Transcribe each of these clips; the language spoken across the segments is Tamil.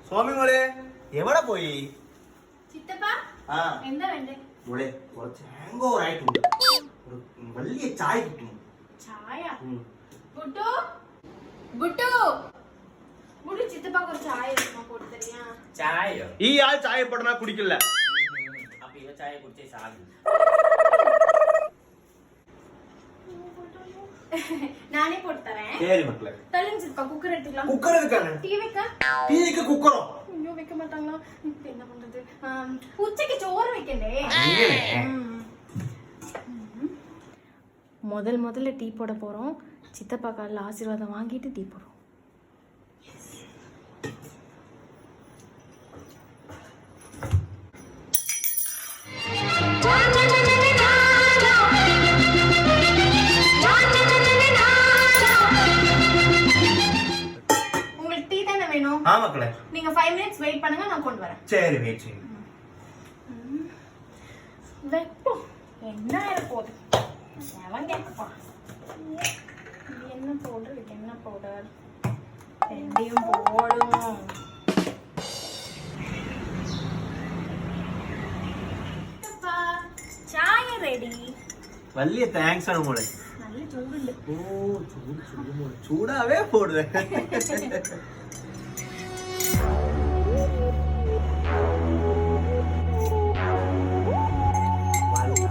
സ്വാമി മോളെ എവിടെ പോയി? എന്താ വേണ്ടേ മോളെ? കുറച്ച് ഹാങ് ഓവർ ആയിട്ടുണ്ട്. ഒരു വലിയ ചായ കിട്ടും. ചായ? ബുട്ടു ബുട്ടു ബുട്ടു ചിത്തപ്പാക്ക് ഒരു ചായ കൊടുത്തറിയാ. ചായയോ? ഈ ആൾ ചായ പോട്ടനാ കുടിക്കില്ല. അപ്പൊ ഇവ ചായ കുടിച്ചേ സാധു. நானே போட்டு தரேன். சரி மக்களே. தள்ளுங்க சித்தப்பா, குக்கர் எடுத்துக்கலாம். குக்கர் எதுக்கான? டீ வைக்க. டீக்கு குக்கரோ? ஐயோ வைக்க மாட்டாங்களா? இப்போ என்ன பண்றது? உச்சக்கு சோறு வைக்கண்டே. முதல்ல டீ போட போறோம். சித்தப்பா கால்ல ஆசீர்வாதம் வாங்கிட்டு டீ போடுறோம். உங்களுக்கு டீ தானே வேணும்? ஆ மக்களே. நீங்க 5 minutes வெயிட் பண்ணுங்க, நான் கொண்டு வரேன். சரி வெயிட் செய்யுங்க. வெப்போ என்ன போகுது? செவன் கேட்கப்பா. என்ன பவுடர்? என்ன பவுடர்? ரெண்டையும் போடும். ചായ റെഡി. വലിയ താങ്ക്സ് ആണ് മോളെ. നല്ല ചൂടുണ്ട്. ഓ ചൂട് മോളെ. ചൂടാവേ പോടുവേ.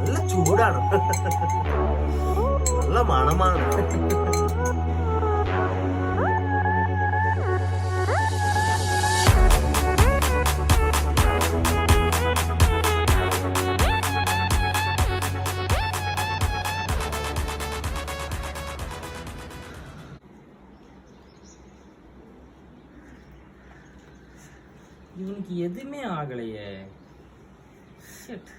നല്ല ചൂടാണ്. നല്ല മണമാണ്. இவனுக்கு எதுவுமே ஆகலையே. ஷிட்.